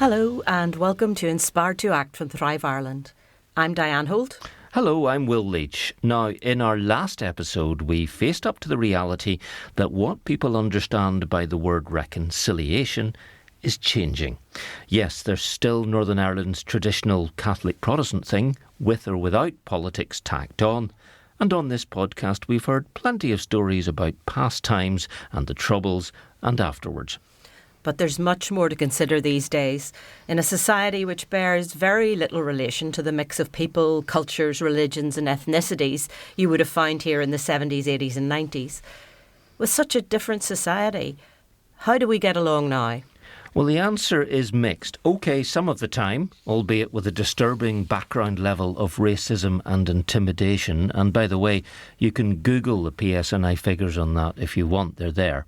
Hello and welcome to Inspired to Act from Thrive Ireland. I'm Diane Holt. Hello, I'm Will Leach. Now, in our last episode, we faced up to the reality that what people understand by the word reconciliation is changing. Yes, there's still Northern Ireland's traditional Catholic Protestant thing, with or without politics tacked on. And on this podcast, we've heard plenty of stories about past times and the troubles and afterwards. But there's much more to consider these days in a society which bears very little relation to the mix of people, cultures, religions and ethnicities you would have found here in the 70s, 80s and 90s. With such a different society, how do we get along now? Well, the answer is mixed. OK, some of the time, albeit with a disturbing background level of racism and intimidation. And by the way, you can Google the PSNI figures on that if you want, they're there.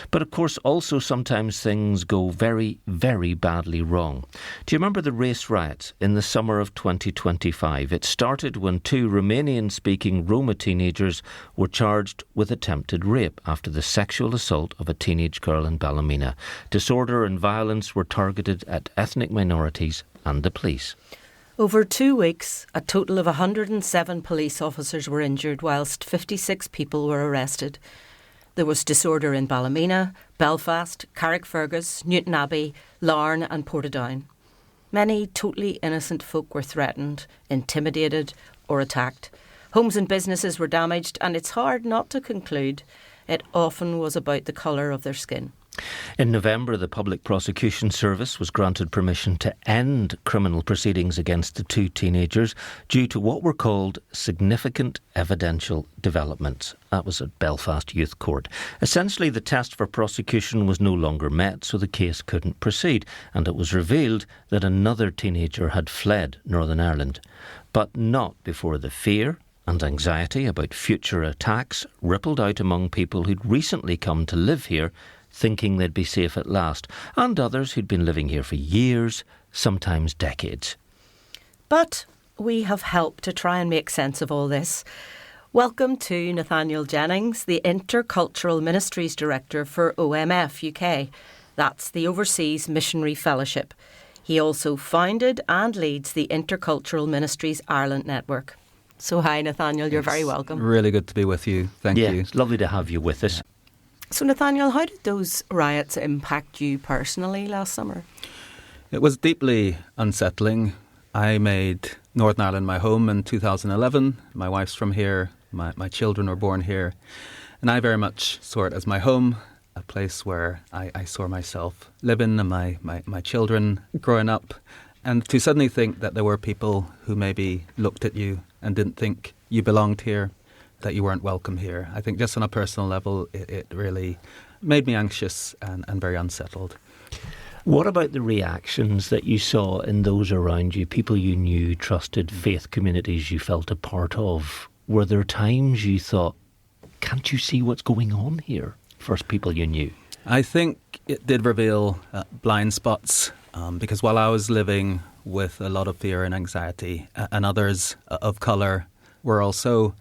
But of course, also sometimes things go very, very badly wrong. Do you remember the race riots in the summer of 2025? It started when two Romanian-speaking Roma teenagers were charged with attempted rape after the sexual assault of a teenage girl in Ballymena. Disorder and violence were targeted at ethnic minorities and the police. Over 2 weeks, a total of 107 police officers were injured whilst 56 people were arrested. There was disorder in Ballymena, Belfast, Carrickfergus, Newtownabbey, Larne and Portadown. Many totally innocent folk were threatened, intimidated or attacked. Homes and businesses were damaged, and it's hard not to conclude it often was about the colour of their skin. In November, the Public Prosecution Service was granted permission to end criminal proceedings against the two teenagers due to what were called significant evidential developments. That was at Belfast Youth Court. Essentially, the test for prosecution was no longer met, so the case couldn't proceed, and it was revealed that another teenager had fled Northern Ireland. But not before the fear and anxiety about future attacks rippled out among people who'd recently come to live here, thinking they'd be safe at last, and others who'd been living here for years, sometimes decades. But we have helped to try and make sense of all this. Welcome to Nathaniel Jennings, the Intercultural Ministries Director for OMF UK. That's the Overseas Missionary Fellowship. He also founded and leads the Intercultural Ministries Ireland Network. So hi Nathaniel, you're very welcome. Really good to be with you. Thank you. It's lovely to have you with us. So Nathaniel, how did those riots impact you personally last summer? It was deeply unsettling. I made Northern Ireland my home in 2011. My wife's from here. My children were born here. And I very much saw it as my home, a place where I saw myself living and my children growing up. And to suddenly think that there were people who maybe looked at you and didn't think you belonged here, that you weren't welcome here. I think just on a personal level, it really made me anxious and very unsettled. What about the reactions that you saw in those around you, people you knew, trusted, faith communities you felt a part of? Were there times you thought, can't you see what's going on here? First people you knew. I think it did reveal blind spots because while I was living with a lot of fear and anxiety and others of colour were also,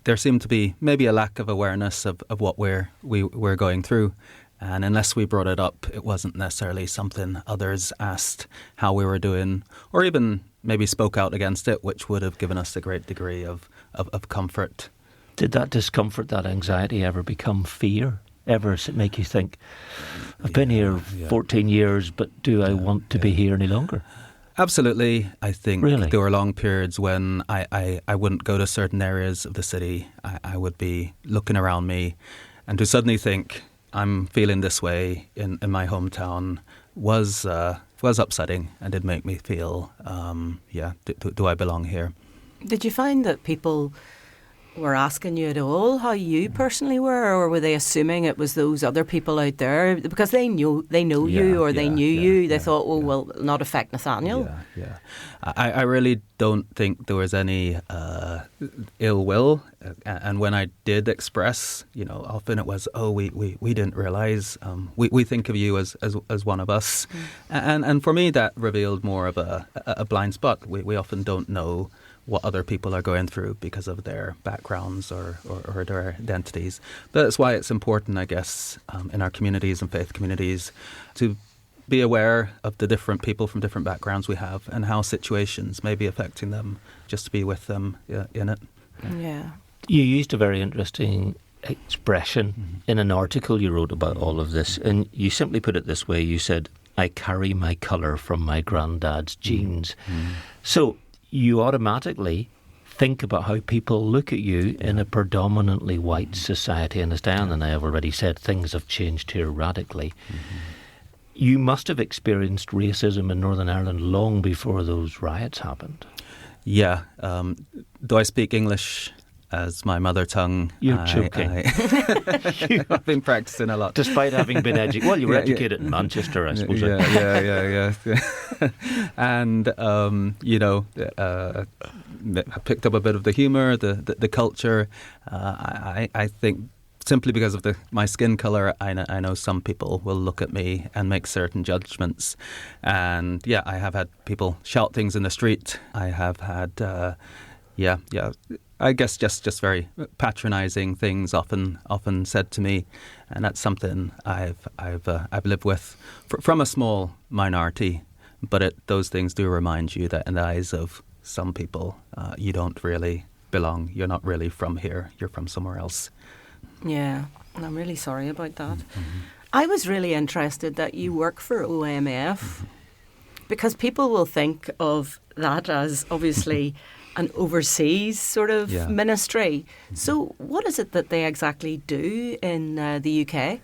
there seemed to be maybe a lack of awareness of what we're going through. And unless we brought it up, it wasn't necessarily something others asked how we were doing or even maybe spoke out against it, which would have given us a great degree of comfort. Did that discomfort, that anxiety ever become fear? Ever make you think, I've been here 14 years, but do I want to be here any longer? Absolutely. I think Really? there were long periods when I wouldn't go to certain areas of the city. I would be looking around me, and to suddenly think I'm feeling this way in my hometown was upsetting and did make me feel, do I belong here? Did you find that people were asking you at all how you personally were, or were they assuming it was those other people out there because they know you or they knew you? They thought, will not affect Nathaniel. I really don't think there was any ill will, and when I did express, often it was, we didn't realise. We think of you as one of us, and for me that revealed more of a blind spot. We often don't know what other people are going through because of their backgrounds or their identities. But that's why it's important, I guess, in our communities and faith communities to be aware of the different people from different backgrounds we have and how situations may be affecting them, just to be with them in it. Yeah. You used a very interesting expression in an article you wrote about all of this, and you simply put it this way. You said, I carry my colour from my granddad's genes. So you automatically think about how people look at you in a predominantly white society. And as Diane and I have already said, things have changed here radically. You must have experienced racism in Northern Ireland long before those riots happened. Yeah. Though I speak English as my mother tongue, You're joking. I've been practicing a lot. Despite having been educated. Well, you were educated in Manchester, I suppose. Yeah. And, I picked up a bit of the humour, the culture. I think simply because of my skin colour, I know some people will look at me and make certain judgments. And, I have had people shout things in the street. I have had, I guess just very patronising things often said to me, and that's something I've lived with from a small minority. But those things do remind you that in the eyes of some people, you don't really belong. You're not really from here. You're from somewhere else. Yeah, and I'm really sorry about that. I was really interested that you work for OMF because people will think of that as obviously an overseas sort of ministry. So what is it that they exactly do in the UK?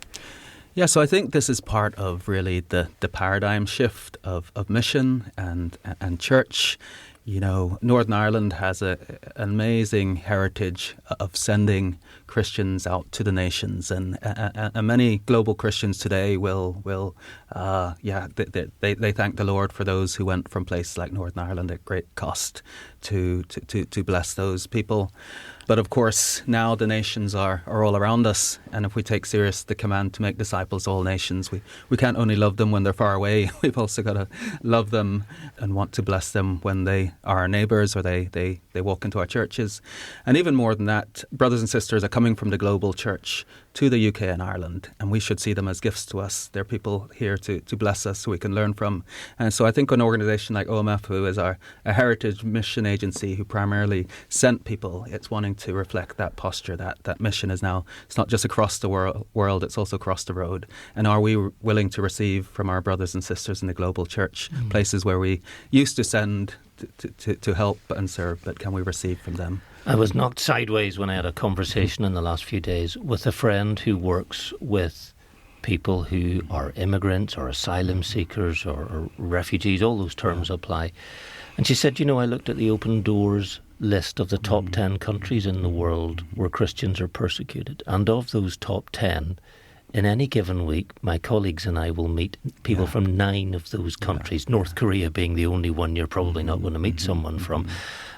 Yeah, so I think this is part of really the paradigm shift of mission and church. You know, Northern Ireland has an amazing heritage of sending Christians out to the nations, and many global Christians today they thank the Lord for those who went from places like Northern Ireland at great cost to bless those people. But of course, now the nations are all around us. And if we take serious the command to make disciples of all nations, we can't only love them when they're far away. We've also got to love them and want to bless them when they are our neighbours or they walk into our churches. And even more than that, brothers and sisters are coming from the global church to the UK and Ireland, and we should see them as gifts to us. They're people here to bless us so we can learn from. And so I think an organisation like OMF, who is a heritage mission agency who primarily sent people, it's wanting to reflect that posture, that mission is now, it's not just across the world, it's also across the road. And are we willing to receive from our brothers and sisters in the global church, places where we used to send to help and serve, but can we receive from them? I was knocked sideways when I had a conversation in the last few days with a friend who works with people who are immigrants or asylum seekers or refugees, all those terms apply. And she said, I looked at the Open Doors list of the top 10 countries in the world where Christians are persecuted. And of those top 10, in any given week, my colleagues and I will meet people from 9 of those countries, North Korea being the only one you're probably not going to meet someone from.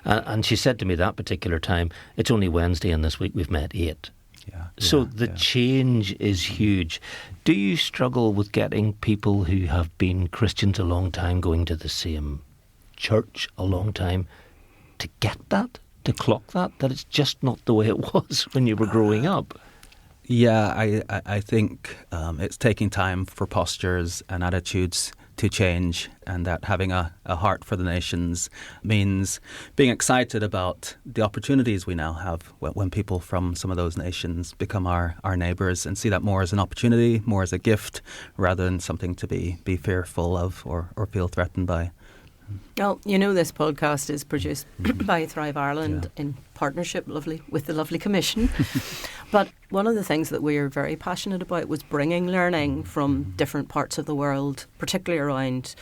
And she said to me that particular time, it's only Wednesday and this week we've met 8. So the change is huge. Do you struggle with getting people who have been Christians a long time, going to the same church a long time, to get that, to clock that it's just not the way it was when you were growing up? Yeah, I think it's taking time for postures and attitudes to change, and that having a heart for the nations means being excited about the opportunities we now have when people from some of those nations become our neighbours, and see that more as an opportunity, more as a gift, rather than something to be fearful of or feel threatened by. Well, this podcast is produced by Thrive Ireland in partnership with the lovely Commission. But one of the things that we are very passionate about was bringing learning from different parts of the world, particularly around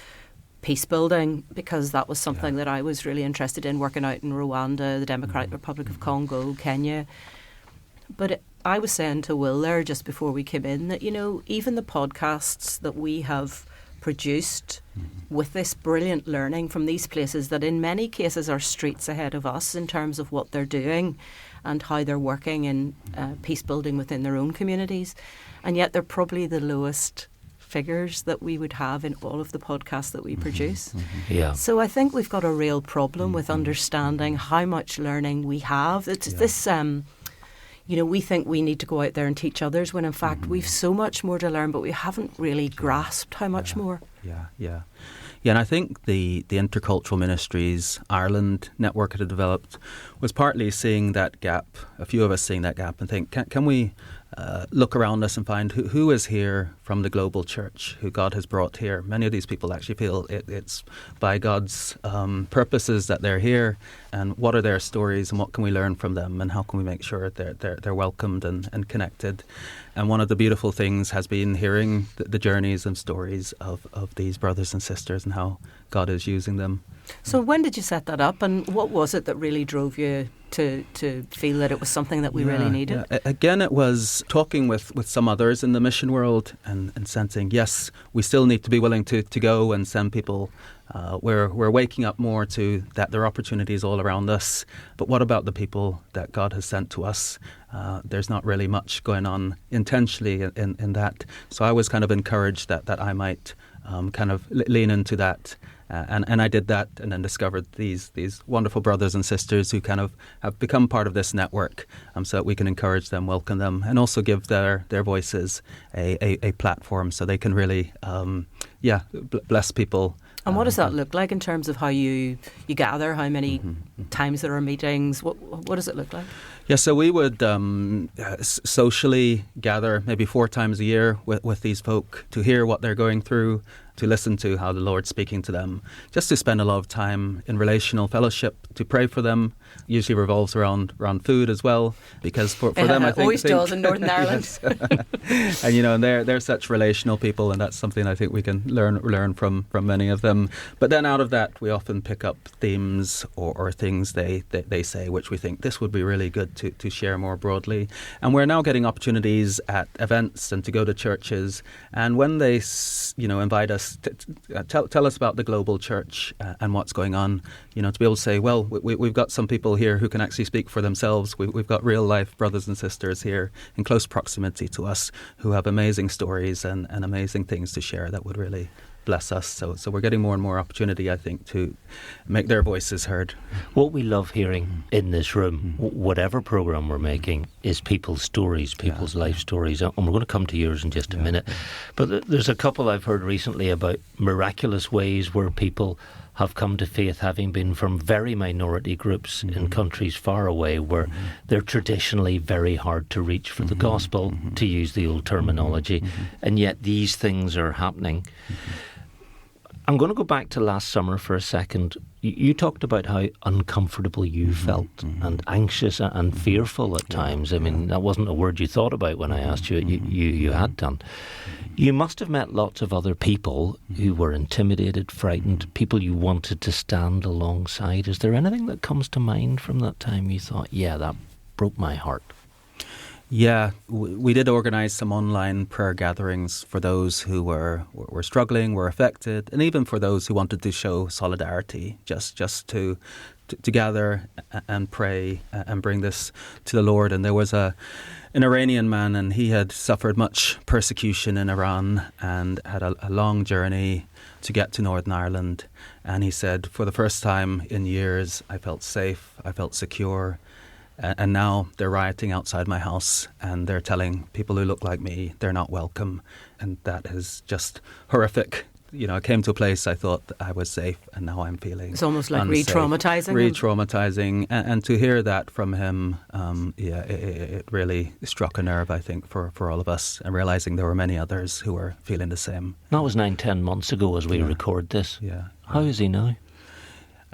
peace building, because that was something that I was really interested in, working out in Rwanda, the Democratic Republic of Congo, Kenya. But I was saying to Will there just before we came in that, even the podcasts that we have produced with this brilliant learning from these places that in many cases are streets ahead of us in terms of what they're doing and how they're working in peace building within their own communities, and yet they're probably the lowest figures that we would have in all of the podcasts that we produce. So I think we've got a real problem with understanding how much learning we have. It's this we think we need to go out there and teach others when in fact we've so much more to learn, but we haven't really grasped how much more. Yeah. And I think the Intercultural Ministries Ireland network that had developed was partly seeing that gap, a few of us seeing that gap and think, can we look around us and find who is here from the global church, who God has brought here. Many of these people actually feel it's by God's purposes that they're here, and what are their stories and what can we learn from them, and how can we make sure they're welcomed and connected. And one of the beautiful things has been hearing the journeys and stories of these brothers and sisters and how God is using them. So when did you set that up, and what was it that really drove you to feel that it was something that we really needed? Yeah. Again, it was talking with some others in the mission world and sensing, yes, we still need to be willing to go and send people. We're waking up more to that there are opportunities all around us, but what about the people that God has sent to us? There's not really much going on intentionally in that. So I was kind of encouraged that I might kind of lean into that. And I did that, and then discovered these wonderful brothers and sisters who kind of have become part of this network, so that we can encourage them, welcome them, and also give their voices a platform so they can really bless people. And what does that look like in terms of how you gather? How many times there are meetings? What does it look like? Yeah, so we would socially gather maybe 4 times a year with these folk to hear what they're going through, to listen to how the Lord's speaking to them, just to spend a lot of time in relational fellowship, to pray for them. Usually revolves around food as well, because for them, I think... Always does in Northern Ireland. And they're such relational people, and that's something I think we can learn from many of them. But then out of that, we often pick up themes or things they say, which we think this would be really good to share more broadly. And we're now getting opportunities at events and to go to churches, and when they invite us, tell us about the global church and what's going on, to be able to say, well, we've got some people here who can actually speak for themselves. We've got real life brothers and sisters here in close proximity to us who have amazing stories and amazing things to share that would really bless us. So we're getting more and more opportunity, I think, to make their voices heard. What we love hearing in this room, whatever programme we're making, is people's stories, people's life stories. And we're going to come to yours in just a minute. But there's a couple I've heard recently about miraculous ways where people have come to faith having been from very minority groups in countries far away where they're traditionally very hard to reach for the gospel, to use the old terminology, and yet these things are happening. I'm going to go back to last summer for a second. You talked about how uncomfortable you felt and anxious and fearful at times. I mean, that wasn't a word you thought about when I asked you. You had done. You must have met lots of other people who were intimidated, frightened, people you wanted to stand alongside. Is there anything that comes to mind from that time you thought, yeah, that broke my heart? Yeah, we did organise some online prayer gatherings for those who were struggling, were affected, and even for those who wanted to show solidarity, just to gather and pray and bring this to the Lord. And there was an Iranian man, and he had suffered much persecution in Iran and had a long journey to get to Northern Ireland. And he said, for the first time in years, I felt safe, I felt secure. And now they're rioting outside my house, and they're telling people who look like me they're not welcome. And that is just horrific. I came to a place I thought that I was safe, and now I'm feeling it's almost like unsafe. Re-traumatizing. And to hear that from him, it really struck a nerve, I think, for all of us, and realising there were many others who were feeling the same. That was 9-10 months ago as we record this. Yeah. How is he now?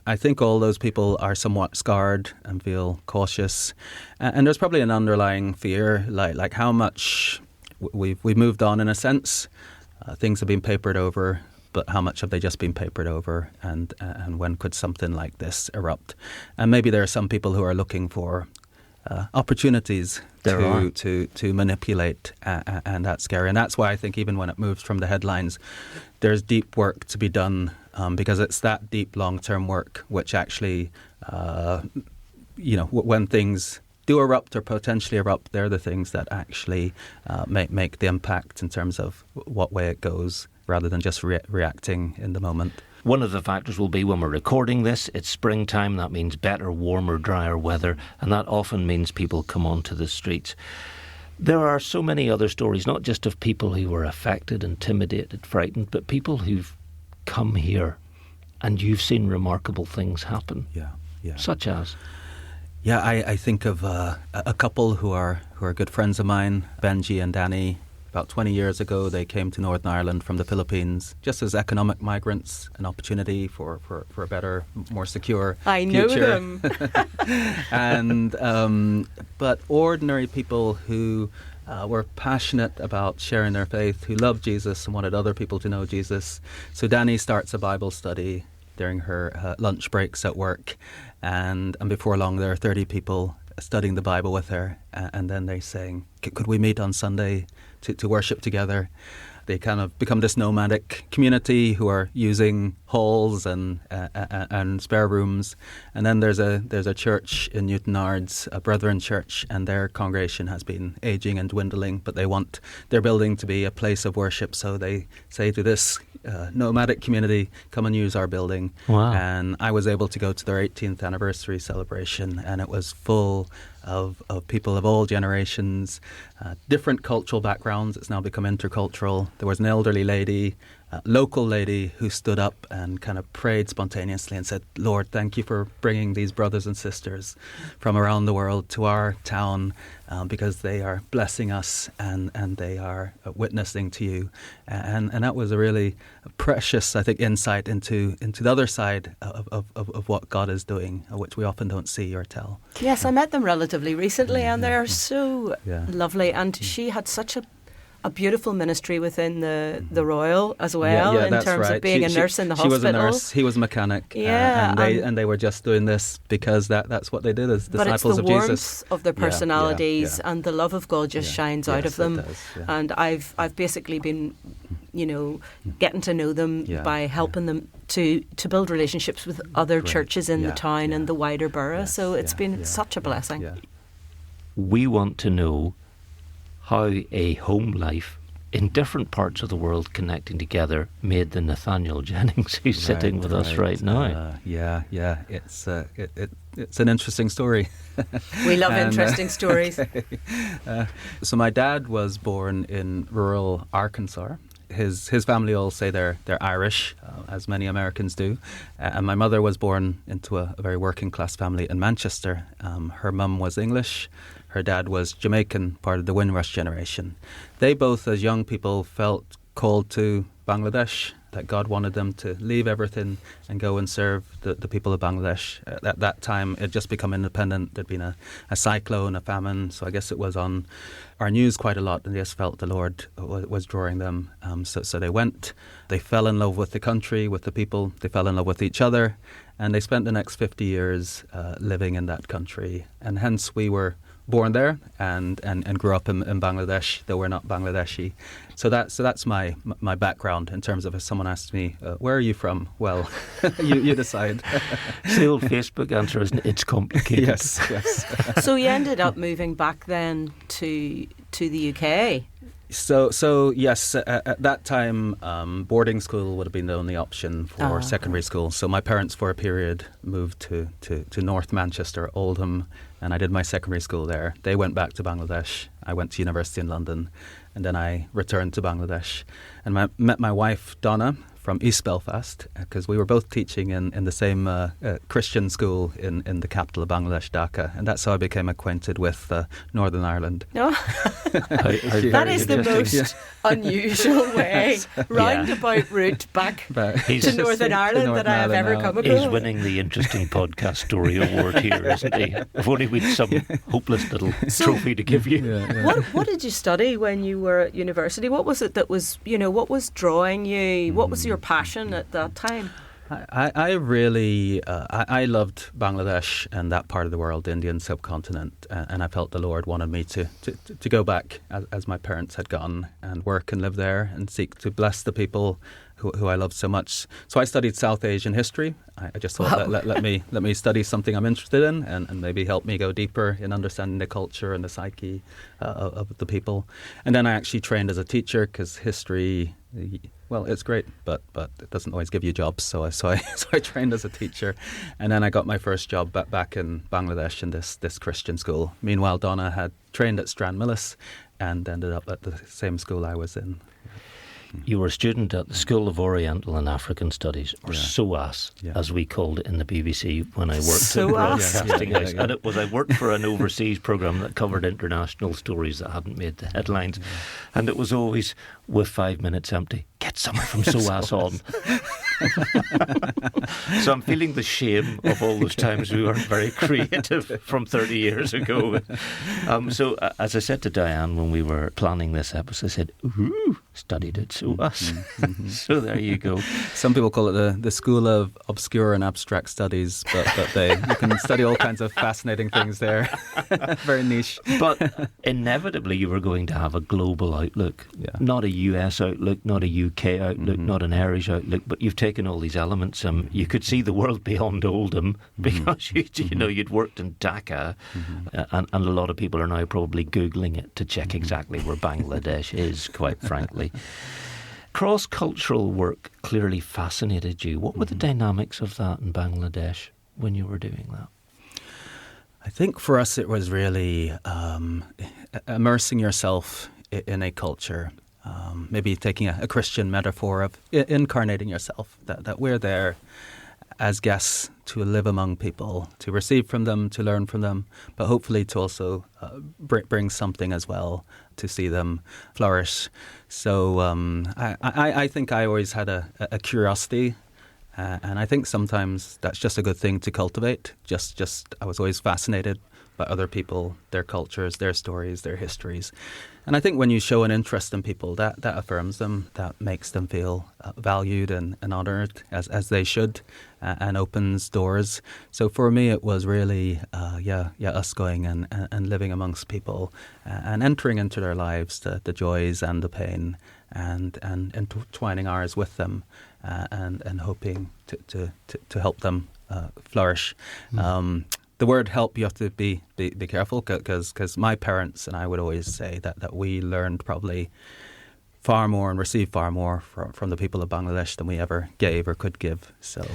I think all those people are somewhat scarred and feel cautious, and there's probably an underlying fear, like how much we've moved on in a sense. Things have been papered over, but how much have they just been papered over, and when could something like this erupt? And maybe there are some people who are looking for opportunities to manipulate, and that's scary. And that's why I think even when it moves from the headlines, there's deep work to be done. Because it's that deep long-term work which actually, when things do erupt or potentially erupt, they're the things that actually make the impact in terms of what way it goes, rather than just reacting in the moment. One of the factors will be when we're recording this, it's springtime. That means better, warmer, drier weather, and that often means people come onto the streets. There are so many other stories, not just of people who were affected, intimidated, frightened, but people who've come here and you've seen remarkable things happen. Yeah. Such as? Yeah, I think of a couple who are good friends of mine, Benji and Danny. About 20 years ago, they came to Northern Ireland from the Philippines just as economic migrants, an opportunity for a better, more secure I know future. them. And but ordinary people who were passionate about sharing their faith, who loved Jesus and wanted other people to know Jesus. So Danny starts a Bible study during her lunch breaks at work, and before long there are 30 people studying the Bible with her, and then they're saying, could we meet on Sunday to worship together? They kind of become this nomadic community who are using halls and spare rooms. And then there's a church in Newtownards, a Brethren church, and their congregation has been aging and dwindling, but they want their building to be a place of worship. So they say to this nomadic community, come and use our building. Wow. And I was able to go to their 18th anniversary celebration, and it was full of people of all generations, different cultural backgrounds. It's now become intercultural. There was an elderly lady, local lady, who stood up and kind of prayed spontaneously and said, Lord, thank you for bringing these brothers and sisters from around the world to our town, because they are blessing us and they are witnessing to you. And that was a really precious, I think, insight into the other side of what God is doing, which we often don't see or tell. Yes, I met them relatively recently, and they are so lovely. And she had such a beautiful ministry within the Royal as well, in terms of being a nurse in the hospital. She was a nurse, he was a mechanic, and they were just doing this because that's what they did as disciples of Jesus. But it's the warmth of their personalities and the love of God just shines out of them. It does, And I've basically been, getting to know them by helping them to build relationships with other churches in the town and the wider borough. So it's been such a blessing. Yeah. We want to know how a home life in different parts of the world connecting together made the Nathaniel Jennings who's sitting with us right now. It's an interesting story. We love interesting stories. So my dad was born in rural Arkansas. His family all say they're Irish, as many Americans do. And my mother was born into a very working class family in Manchester. Her mum was English. Her dad was Jamaican, part of the Windrush generation. They both, as young people, felt called to Bangladesh, that God wanted them to leave everything and go and serve the people of Bangladesh. At that time, it had just become independent. There'd been a cyclone, a famine, so I guess it was on our news quite a lot, and they just felt the Lord was drawing them. So they went. They fell in love with the country, with the people. They fell in love with each other, and they spent the next 50 years living in that country. And hence we were born there and grew up in Bangladesh, though we're not Bangladeshi. So that's my background in terms of if someone asks me, where are you from? Well, you decide. It's the old Facebook answer, isn't it? It's complicated. Yes. So you ended up moving back then to the UK? So yes, at that time, boarding school would have been the only option for secondary school. So my parents, for a period, moved to North Manchester, Oldham, and I did my secondary school there. They went back to Bangladesh. I went to university in London, and then I returned to Bangladesh. And met my wife, Donna, from East Belfast, because we were both teaching in the same Christian school in the capital of Bangladesh, Dhaka, and that's how I became acquainted with Northern Ireland. No, that is the most unusual way, roundabout route back to Northern Ireland that I have ever come across. He's winning the Interesting Podcast Story Award here, isn't he? If only we'd some hopeless little trophy to give you. What did you study when you were at university? What was it that was, what was drawing you? What was your passion at that time? I really I loved Bangladesh and that part of the world, the Indian subcontinent, and I felt the Lord wanted me to go back as my parents had gone and work and live there and seek to bless the people who I loved so much. So I studied South Asian history. I just thought, let me study something I'm interested in and maybe help me go deeper in understanding the culture and the psyche of the people. And then I actually trained as a teacher because history, well, it's great, but it doesn't always give you jobs. So I trained as a teacher, and then I got my first job back in Bangladesh in this Christian school. Meanwhile, Donna had trained at Stranmillis and ended up at the same school I was in. You were a student at the School of Oriental and African Studies, or SOAS, as we called it in the BBC when I worked at Broadcasting House. And it was, I worked for an overseas programme that covered international stories that hadn't made the headlines. And it was always, with 5 minutes empty, get someone from SOAS on. So I'm feeling the shame of all those times we weren't very creative from 30 years ago. So as I said to Diane when we were planning this episode, I said, ooh, studied at SOAS. So there you go. Some people call it the School of Obscure and Abstract Studies, but you can study all kinds of fascinating things there. Very niche. But inevitably you were going to have a global outlook, not a US outlook, not a UK outlook, not an Irish outlook, but you've taken all these elements. You could see the world beyond Oldham because you'd worked in Dhaka, and a lot of people are now probably Googling it to check exactly where Bangladesh is, quite frankly. Cross-cultural work clearly fascinated you. What were the dynamics of that in Bangladesh when you were doing that? I think for us it was really immersing yourself in a culture. Maybe taking a Christian metaphor of incarnating yourself, that we're there as guests to live among people, to receive from them, to learn from them, but hopefully to also bring something as well, to see them flourish. So I think I always had a curiosity, and I think sometimes that's just a good thing to cultivate. Just I was always fascinated by other people, their cultures, their stories, their histories. And I think when you show an interest in people, that affirms them, that makes them feel valued and honoured, as they should, and opens doors. So for me, it was really, us going and living amongst people and entering into their lives, the joys and the pain, and entwining ours with them, and hoping to help them flourish. The word help, you have to be careful, because my parents and I would always say that we learned probably far more and received far more from the people of Bangladesh than we ever gave or could give. So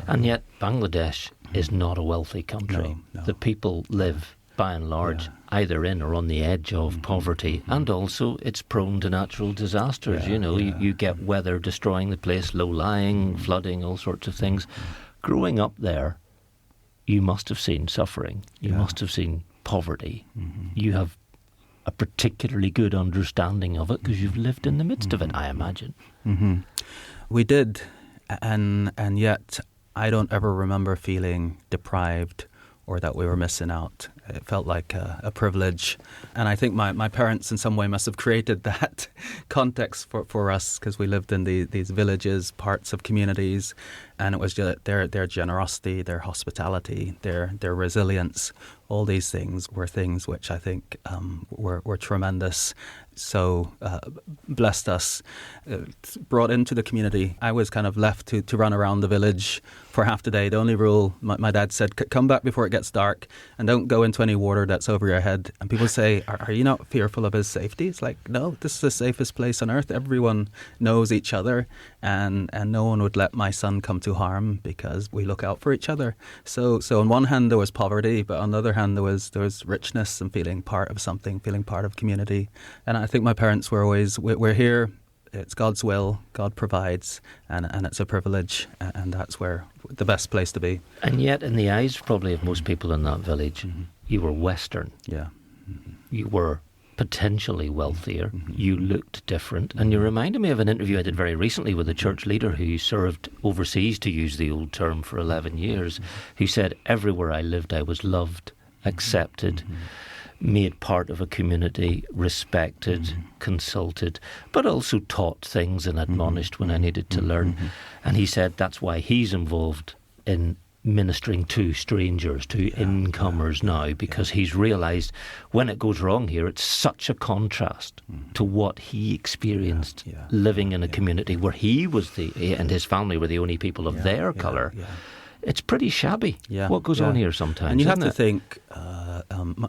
and yet Bangladesh is not a wealthy country. No. The people live, by and large, either in or on the edge of poverty, and also it's prone to natural disasters. You get weather destroying the place, low-lying, flooding, all sorts of things. Growing up there, you must have seen suffering. You must have seen poverty. You have a particularly good understanding of it because you've lived in the midst of it, I imagine. We did, and yet I don't ever remember feeling deprived or that we were missing out. It felt like a privilege. And I think my parents in some way must have created that context for us, because we lived in these villages, parts of communities, and it was just their generosity, their hospitality, their resilience. All these things were things which I think were tremendous. So blessed us, brought into the community. I was kind of left to run around the village for half the day. The only rule, my dad said, come back before it gets dark and don't go into any water that's over your head. And people say, are you not fearful of his safety? It's like, no, this is the safest place on earth. Everyone knows each other, and no one would let my son come to harm because we look out for each other. So on one hand there was poverty, but on the other hand there was richness and feeling part of something, feeling part of community. And I think my parents were always, we're here, it's God's will, God provides, and it's a privilege, and that's where the best place to be. And yet in the eyes probably of most people in that village, you were Western. Yeah. You were potentially wealthier. You looked different. And you reminded me of an interview I did very recently with a church leader who served overseas, to use the old term, for 11 years, who said, everywhere I lived I was loved, accepted, made part of a community, respected, consulted, but also taught things and admonished when I needed to learn. And he said that's why he's involved in ministering to strangers, to incomers now, because he's realised when it goes wrong here, it's such a contrast to what he experienced living in a community where he was and his family were the only people of their colour. It's pretty shabby what goes on here sometimes. And you have to think,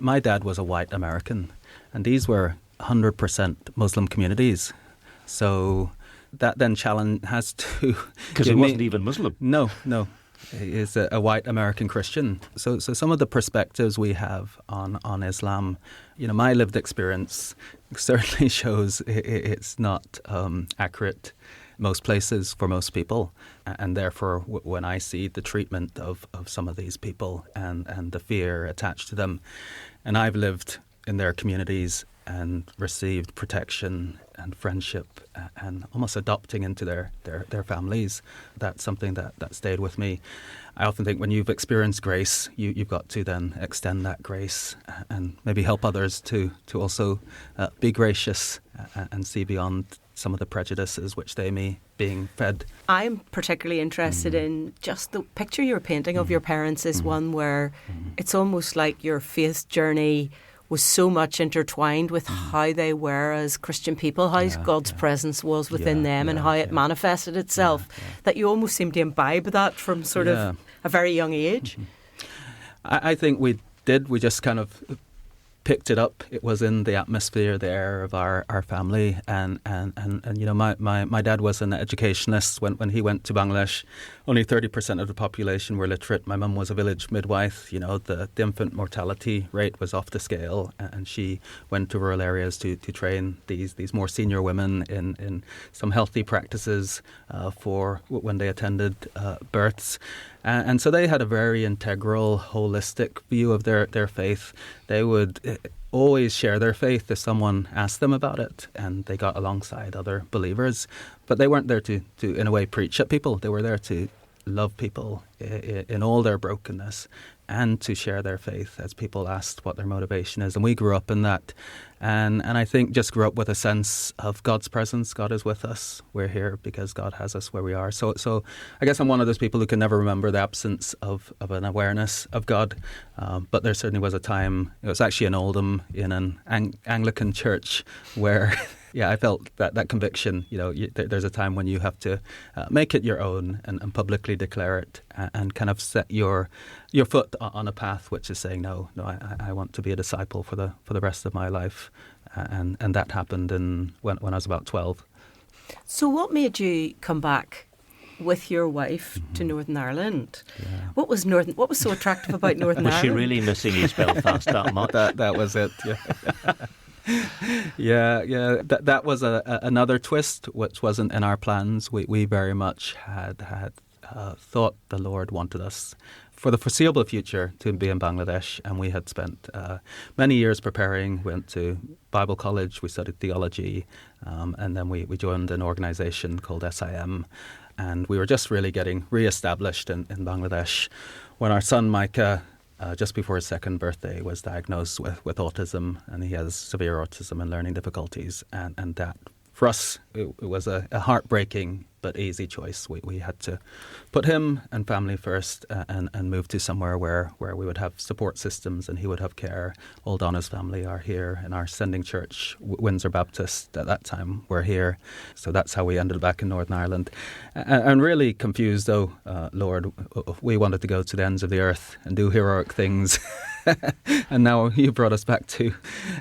my dad was a white American, and these were 100% Muslim communities. So that then challenge has to... Because he wasn't even Muslim. No. is a white American Christian. So some of the perspectives we have on Islam, my lived experience certainly shows it's not accurate most places for most people. And therefore, when I see the treatment of some of these people and the fear attached to them, and I've lived in their communities and received protection and friendship and almost adopting into their families, that's something that stayed with me. I often think when you've experienced grace, you've got to then extend that grace and maybe help others to also be gracious and see beyond some of the prejudices which they may being fed. I'm particularly interested in just the picture you're painting of your parents is one where it's almost like your faith journey was so much intertwined with how they were as Christian people, how God's presence was within them and how it manifested itself, that you almost seem to imbibe that from sort of a very young age. I think we did. We just kind of picked it up. It was in the atmosphere there of our family, and my dad was an educationalist. When he went to Bangladesh, only 30% of the population were literate. My mum was a village midwife. The infant mortality rate was off the scale, and she went to rural areas to train these more senior women in some healthy practices for when they attended births. And so they had a very integral, holistic view of their faith. They would always share their faith if someone asked them about it, and they got alongside other believers. But they weren't there to in a way, preach at people. They were there to love people in all their brokenness and to share their faith as people asked what their motivation is. And we grew up in that. And I think just grew up with a sense of God's presence. God is with us. We're here because God has us where we are. So I guess I'm one of those people who can never remember the absence of an awareness of God. But there certainly was a time, it was actually in Oldham in an Anglican church where I felt that conviction. There's a time when you have to make it your own and publicly declare it and kind of set your foot on a path which is saying, no, I want to be a disciple for the rest of my life. And that happened when I was about 12. So what made you come back with your wife to Northern Ireland? Yeah. What was so attractive about Northern Ireland? Was she really missing East Belfast that much? That was it, yeah. That was another twist which wasn't in our plans. We very much had thought the Lord wanted us for the foreseeable future to be in Bangladesh, and we had spent many years preparing. Went to Bible college, we studied theology, and then we joined an organisation called SIM, and we were just really getting re-established in Bangladesh when our son Micah, just before his second birthday, was diagnosed with autism, and he has severe autism and learning difficulties, and that for us it was a heartbreaking but easy choice. We had to put him and family first and move to somewhere where we would have support systems and he would have care. All Donna's family are here in our sending church, Windsor Baptist at that time, were here. So that's how we ended back in Northern Ireland. And really confused though, Lord, we wanted to go to the ends of the earth and do heroic things. And now you brought us back to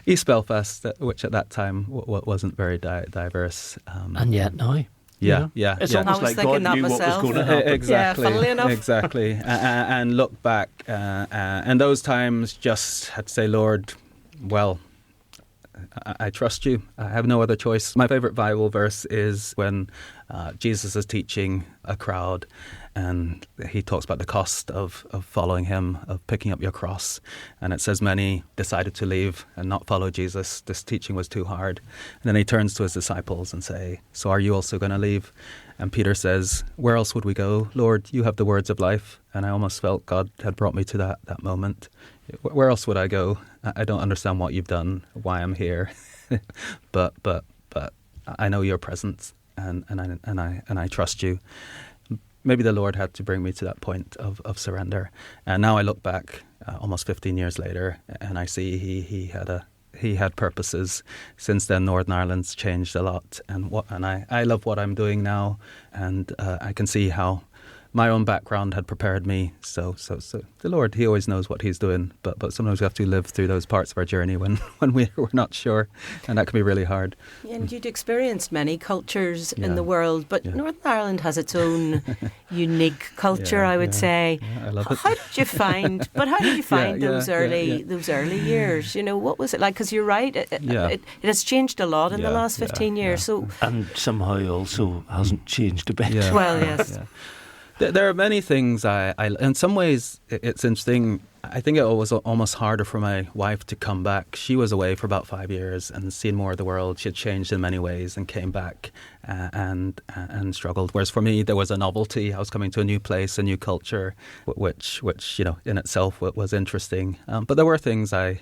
East Belfast, which at that time wasn't very diverse. And yet now. Yeah. It's almost like God knew what was going to happen. Exactly. Yeah, funnily enough. Exactly. And look back, and those times just had to say, Lord, well, I trust you. I have no other choice. My favourite Bible verse is when Jesus is teaching a crowd and he talks about the cost of following him, of picking up your cross. And it says many decided to leave and not follow Jesus. This teaching was too hard. And then he turns to his disciples and say, so are you also going to leave? And Peter says, where else would we go? Lord, you have the words of life. And I almost felt God had brought me to that moment. Where else would I go? I don't understand what you've done, why I'm here. but I know your presence and I trust you. Maybe the Lord had to bring me to that point of surrender. And now I look back almost 15 years later and I see he had purposes. Since then, Northern Ireland's changed a lot. And I love what I'm doing now. And I can see how my own background had prepared me. So the Lord, He always knows what He's doing. But sometimes we have to live through those parts of our journey when we're not sure, and that can be really hard. Yeah, and you'd experienced many cultures in Yeah. the world, but Yeah. Northern Ireland has its own unique culture, I would say. Yeah, I love it. How did you find? But how did you find Yeah, those yeah, early yeah. those early years? You know, what was it like? Because you're right, it has changed a lot in the Yeah, last 15 yeah, years. yeah. So, And somehow also hasn't changed a bit. Yeah. well, yes. Yeah. There are many things I in some ways, it's interesting. I think it was almost harder for my wife to come back. She was away for about 5 years and seen more of the world. She had changed in many ways and came back and struggled. Whereas for me, there was a novelty. I was coming to a new place, a new culture, which in itself was interesting. But there were things I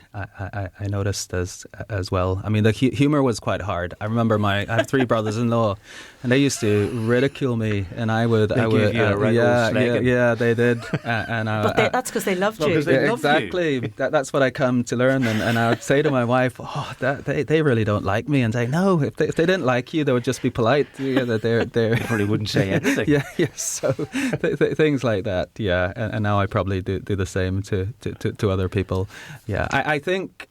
noticed as well. I mean, the humor was quite hard. I remember I have 3 brothers-in-law, and they used to ridicule me, and I would Gave you a right old slagging. yeah, they did, But that's because they loved Well, you. 'cause they love you. exactly. That's what I come to learn, and I would say to my wife, "Oh, they really don't like me," and say, "No, if they didn't like you, they would just be polite. Yeah, that they're They probably wouldn't say anything. yeah. So things like that. Yeah, and now I probably do the same to other people. Yeah, I think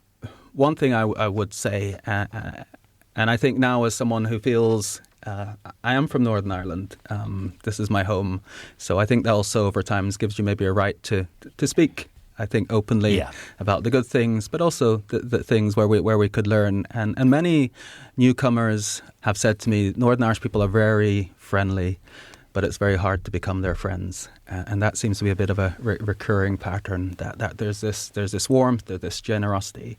one thing I would say, and I think now as someone who feels. I am from Northern Ireland. This is my home. So I think that also over times gives you maybe a right to speak, I think, openly Yeah. about the good things, but also the things where we could learn. And many newcomers have said to me, Northern Irish people are very friendly, but it's very hard to become their friends. And that seems to be a bit of a recurring pattern, that there's this warmth, there's this generosity,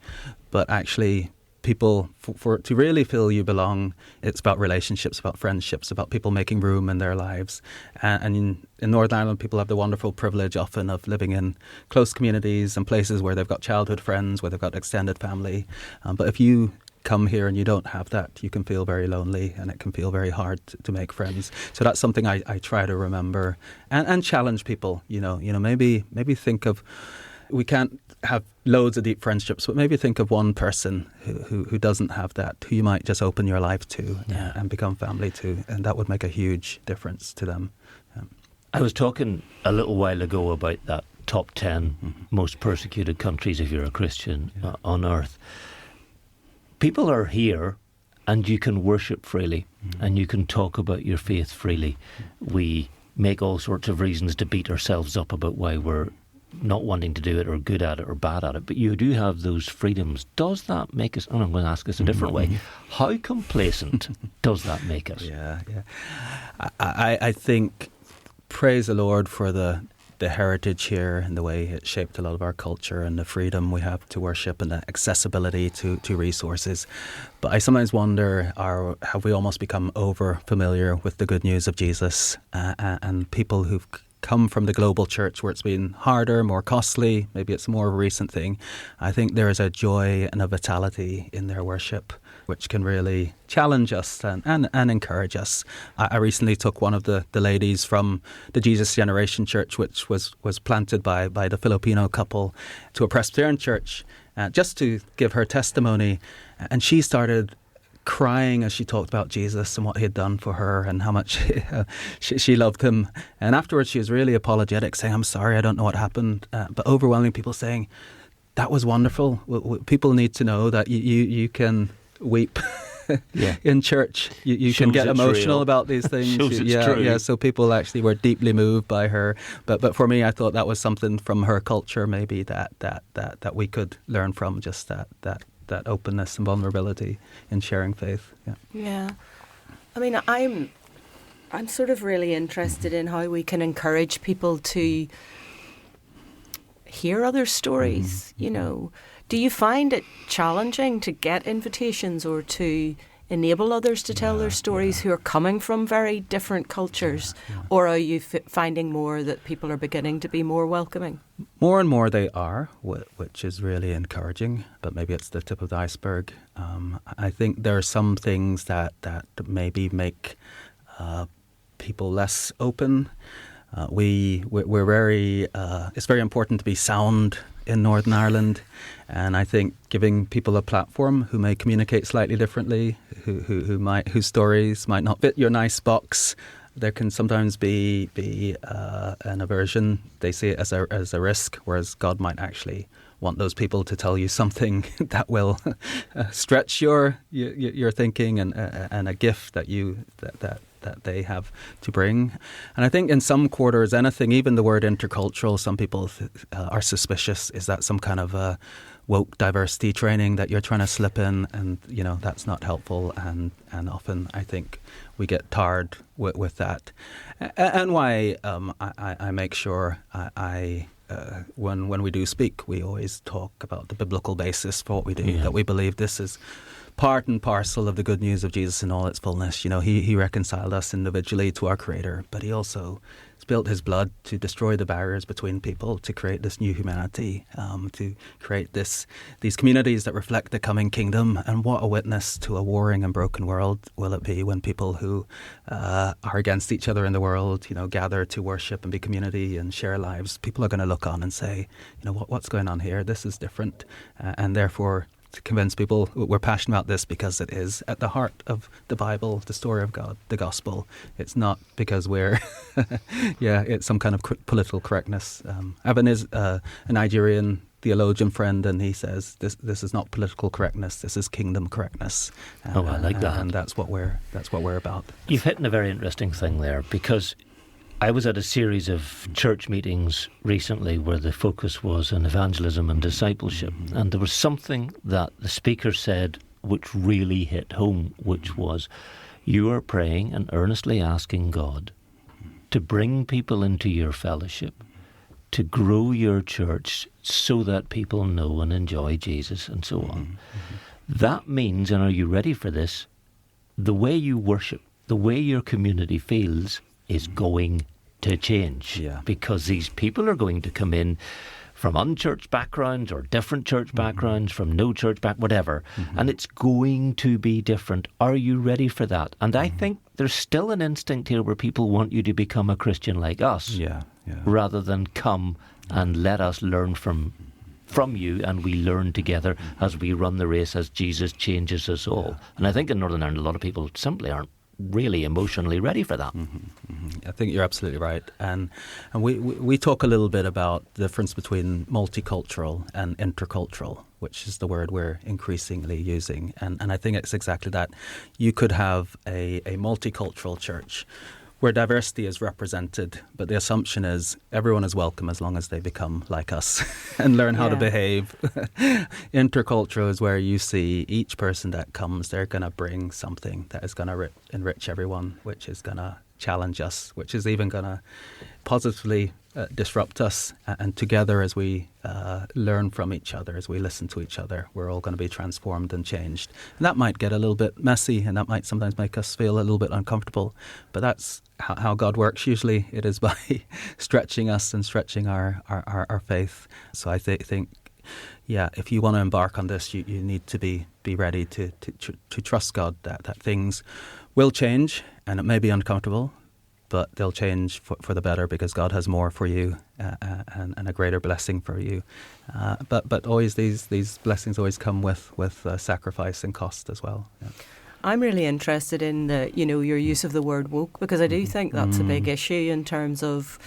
but actually people, for to really feel you belong, it's about relationships, about friendships, about people making room in their lives. And in Northern Ireland, people have the wonderful privilege often of living in close communities and places where they've got childhood friends, where they've got extended family. But if you come here and you don't have that, you can feel very lonely, and it can feel very hard to make friends. So that's something I try to remember and challenge people. Maybe think of, we can't have loads of deep friendships, but maybe think of one person who doesn't have that, who you might just open your life to and become family to, and that would make a huge difference to them. I was talking a little while ago about that top 10 most persecuted countries, if you're a Christian, on earth. People are here and you can worship freely and you can talk about your faith freely. We make all sorts of reasons to beat ourselves up about why we're not wanting to do it or good at it or bad at it, but you do have those freedoms. Does that make us, and I'm going to ask this a different way, how complacent does that make us? Yeah. I think, praise the Lord for the heritage here and the way it shaped a lot of our culture and the freedom we have to worship and the accessibility to resources. But I sometimes wonder, have we almost become over familiar with the good news of Jesus, and people who've come from the global church where it's been harder, more costly, maybe it's more of a recent thing. I think there is a joy and a vitality in their worship which can really challenge us and encourage us. I recently took one of the ladies from the Jesus Generation Church, which was planted by the Filipino couple, to a Presbyterian church just to give her testimony, and she started crying as she talked about Jesus and what he had done for her and how much she loved him. And afterwards she was really apologetic, saying, "I'm sorry, I don't know what happened." But overwhelming people saying, "That was wonderful. People need to know that you can weep in church. You can get emotional real. about these things." Shows it's true. Yeah. So people actually were deeply moved by her. But for me, I thought that was something from her culture maybe that we could learn from, just that openness and vulnerability in sharing faith. Yeah. I mean, I'm sort of really interested in how we can encourage people to hear other stories, Do you find it challenging to get invitations or to enable others to tell their stories who are coming from very different cultures? Or are you finding more that people are beginning to be more welcoming? More and more they are, which is really encouraging, but maybe it's the tip of the iceberg. I think there are some things that maybe make people less open. We're very, it's very important to be sound in Northern Ireland, and I think giving people a platform who may communicate slightly differently, whose stories might not fit your nice box, there can sometimes be an aversion. They see it as a risk, whereas God might actually want those people to tell you something that will stretch your thinking and a gift that they have to bring. And I think in some quarters, anything, even the word intercultural, some people are suspicious. Is that some kind of woke diversity training that you're trying to slip in? And, that's not helpful. And often I think we get tarred with that. And why I make sure when we do speak, we always talk about the biblical basis for what we do, that we believe this is part and parcel of the good news of Jesus in all its fullness. He reconciled us individually to our Creator, but he also spilt his blood to destroy the barriers between people, to create this new humanity, to create these communities that reflect the coming kingdom. And what a witness to a warring and broken world will it be when people who are against each other in the world, gather to worship and be community and share lives. People are going to look on and say, what's going on here? This is different. And therefore, to convince people we're passionate about this because it is at the heart of the Bible, the story of God, the gospel. It's not because we're, it's some kind of political correctness. Evan is a Nigerian theologian friend, and he says this is not political correctness. This is kingdom correctness. I like that, and that's what we're about. You've hit on a very interesting thing there, because I was at a series of church meetings recently where the focus was on evangelism and discipleship. And there was something that the speaker said which really hit home, which was, you are praying and earnestly asking God to bring people into your fellowship, to grow your church so that people know and enjoy Jesus and so on. That means, and are you ready for this, the way you worship, the way your community feels is going to change, because these people are going to come in from unchurched backgrounds or different church backgrounds, from no church whatever, and it's going to be different. Are you ready for that? And I think there's still an instinct here where people want you to become a Christian like us, rather than come and let us learn from you, and we learn together as we run the race, as Jesus changes us all. And I think in Northern Ireland a lot of people simply aren't really emotionally ready for that. I think you're absolutely right. And we talk a little bit about the difference between multicultural and intercultural, which is the word we're increasingly using. And I think it's exactly that. You could have a multicultural church where diversity is represented, but the assumption is everyone is welcome as long as they become like us and learn how to behave. Intercultural is where you see each person that comes, they're going to bring something that is going to enrich everyone, which is going to challenge us, which is even going to positively disrupt us. And together, as we learn from each other, as we listen to each other, we're all going to be transformed and changed. And that might get a little bit messy, and that might sometimes make us feel a little bit uncomfortable. But that's how God works. Usually it is by stretching us and stretching our faith. So I think, if you want to embark on this, you need to be ready to trust God that things will change, and it may be uncomfortable, but they'll change for the better, because God has more for you and a greater blessing for you. But always these blessings always come with sacrifice and cost as well. Yeah. I'm really interested in your use of the word woke, because I do think that's a big issue in terms of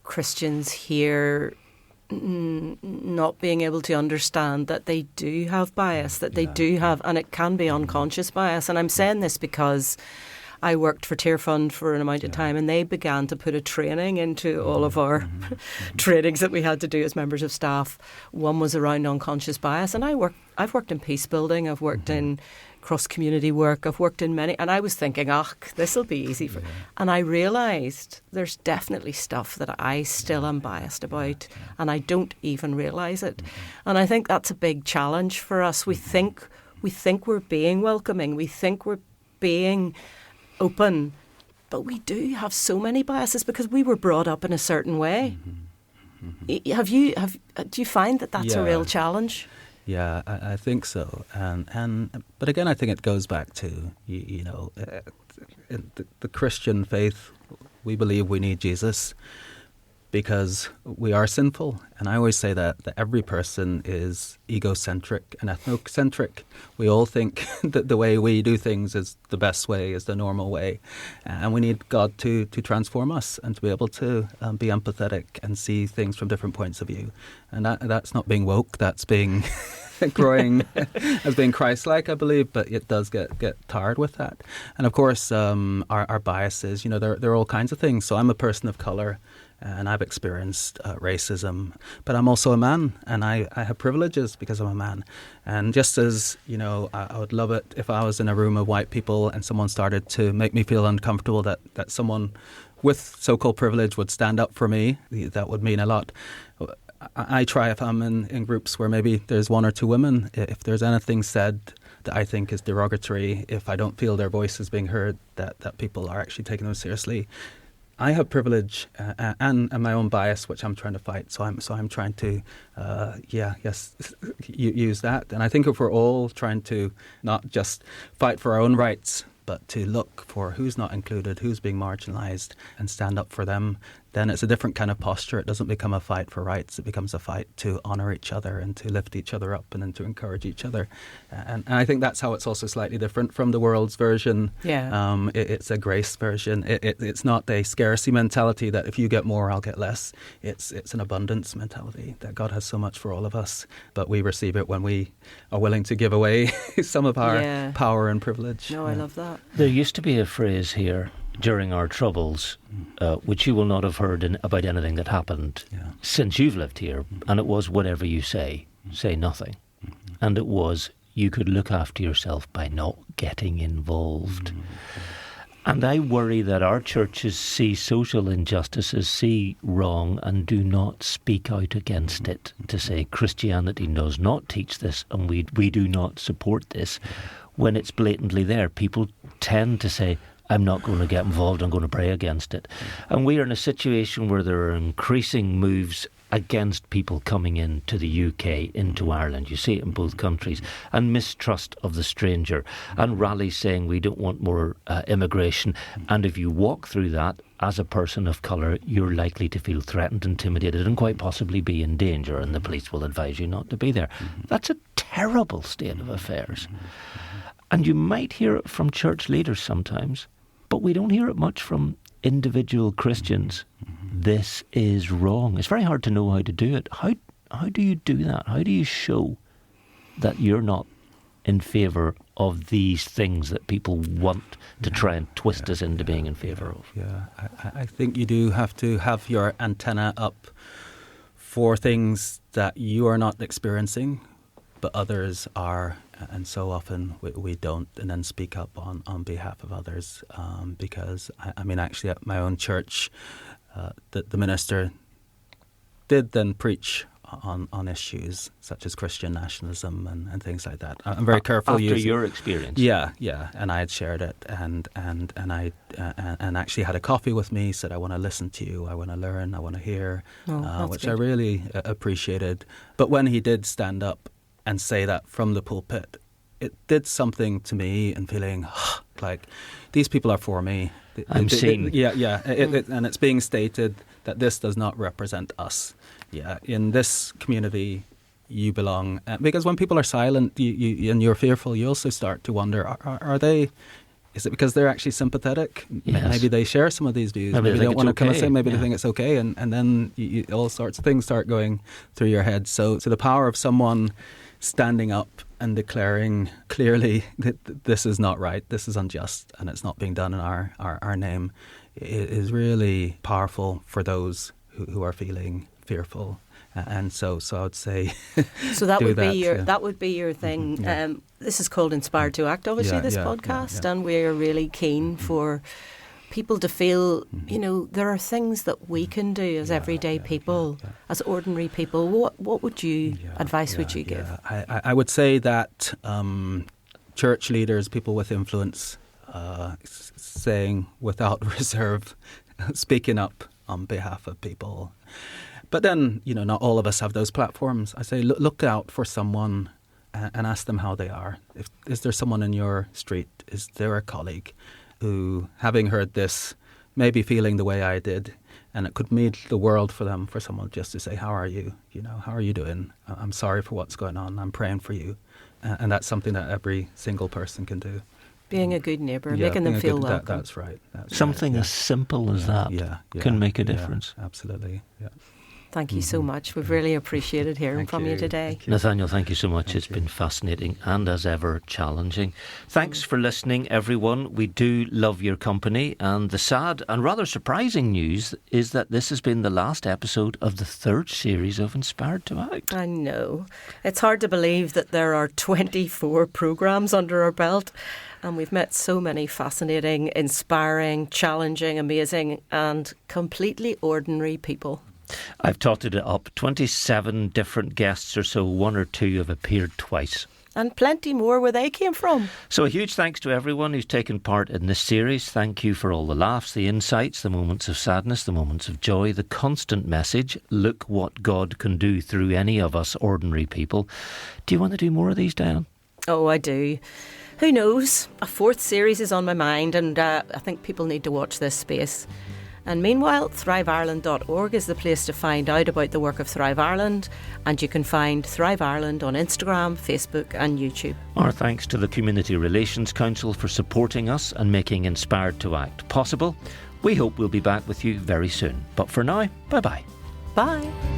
Christians here not being able to understand that they do have bias, that they do have, and it can be unconscious bias. And I'm saying this because I worked for Tear Fund for an amount of time, and they began to put a training into all of our trainings that we had to do as members of staff. One was around unconscious bias, and I've worked in peace building, I've worked in cross-community work, I've worked in many, and I was thinking, this will be easy for. And I realised there's definitely stuff that I still am biased about, and I don't even realise it. And I think that's a big challenge for us. We think we're being welcoming, we think we're being open, but we do have so many biases because we were brought up in a certain way. Do you find that that's a real challenge? Yeah, I think so. But again, I think it goes back to in the Christian faith. We believe we need Jesus because we are sinful. And I always say that every person is egocentric and ethnocentric. We all think that the way we do things is the best way, is the normal way. And we need God to transform us and to be able to be empathetic and see things from different points of view. And that's not being woke, that's being growing as being Christ-like, I believe, but it does get tired with that. And of course, our biases, there are all kinds of things. So I'm a person of colour, and I've experienced racism, but I'm also a man, and I have privileges because I'm a man. And just as, I would love it if I was in a room of white people and someone started to make me feel uncomfortable, that someone with so-called privilege would stand up for me. That would mean a lot. I try, if I'm in groups where maybe there's one or two women, if there's anything said that I think is derogatory, if I don't feel their voice is being heard, that people are actually taking them seriously. I have privilege and my own bias, which I'm trying to fight. So I'm trying to, use that. And I think if we're all trying to not just fight for our own rights, but to look for who's not included, who's being marginalised, and stand up for them, then it's a different kind of posture. It doesn't become a fight for rights. It becomes a fight to honour each other and to lift each other up and then to encourage each other. And I think that's how it's also slightly different from the world's version. Yeah. It's a grace version. It's not a scarcity mentality that if you get more, I'll get less. It's an abundance mentality that God has so much for all of us, but we receive it when we are willing to give away some of our power and privilege. No, I love that. There used to be a phrase here during our troubles, which you will not have heard about anything that happened since you've lived here, and it was whatever you say nothing. And it was, you could look after yourself by not getting involved. And I worry that our churches see social injustices, see wrong, and do not speak out against it, to say Christianity does not teach this and we do not support this. When it's blatantly there, people tend to say, I'm not going to get involved, I'm going to pray against it. And we are in a situation where there are increasing moves against people coming into the UK, into Ireland. You see it in both countries. And mistrust of the stranger. And rallies saying we don't want more immigration. And if you walk through that as a person of colour, you're likely to feel threatened, intimidated, and quite possibly be in danger. And the police will advise you not to be there. That's a terrible state of affairs. And you might hear it from church leaders sometimes, but we don't hear it much from individual Christians. This is wrong. It's very hard to know how to do it. How do you do that? How do you show that you're not in favour of these things that people want to try and twist us into being in favour of? Yeah, I think you do have to have your antenna up for things that you are not experiencing, but others are. And so often we don't, and then speak up on behalf of others. Because, I mean, actually at my own church, the minister did then preach on issues such as Christian nationalism and things like that. I'm very careful after using your experience. Yeah, and I had shared it, and I actually had a coffee with me. Said, I want to listen to you, I want to learn, I want to hear, which good. I really appreciated. But when he did stand up and say that from the pulpit, it did something to me, and feeling like these people are for me. I'm seen. And it's being stated that this does not represent us. Yeah, in this community, you belong. Because when people are silent, and you're fearful, you also start to wonder: are they? Is it because they're actually sympathetic? Yes. Maybe they share some of these views. Maybe they don't want to come and say. Maybe they think it's okay, and then all sorts of things start going through your head. So the power of someone standing up and declaring clearly that this is not right, this is unjust, and it's not being done in our name, is really powerful for those who are feeling fearful. And so I would say, so that would be your thing. Yeah. This is called Inspired to Act, obviously, this podcast, and we're really keen for people to feel, there are things that we can do as everyday people, as ordinary people. What would you advice would you give? I would say that church leaders, people with influence, saying without reserve, speaking up on behalf of people. But then, not all of us have those platforms. I say, look out for someone and ask them how they are. Is there someone in your street? Is there a colleague who, having heard this, may be feeling the way I did, And it could mean the world for them, for someone just to say, how are you? You know, how are you doing? I'm sorry for what's going on. I'm praying for you. And that's something that every single person can do. Being a good neighbour, making them feel welcome. That's right. Something right, as simple as that can make a difference. Absolutely, yeah. Thank you so much. We've really appreciated hearing from you today. Nathaniel, thank you so much. It's been fascinating and, as ever, challenging. Thanks for listening, everyone. We do love your company. And the sad and rather surprising news is that this has been the last episode of the 3rd series of Inspired to Act. I know. It's hard to believe that there are 24 programmes under our belt. And we've met so many fascinating, inspiring, challenging, amazing and completely ordinary people. I've totted it up. 27 different guests or so, 1 or 2 have appeared twice. And plenty more where they came from. So a huge thanks to everyone who's taken part in this series. Thank you for all the laughs, the insights, the moments of sadness, the moments of joy, the constant message, look what God can do through any of us ordinary people. Do you want to do more of these, Diane? Oh, I do. Who knows? A 4th series is on my mind, and I think people need to watch this space. And meanwhile, thriveIreland.org is the place to find out about the work of Thrive Ireland, and you can find Thrive Ireland on Instagram, Facebook and YouTube. Our thanks to the Community Relations Council for supporting us and making Inspired to Act possible. We hope we'll be back with you very soon. But for now, bye-bye. Bye.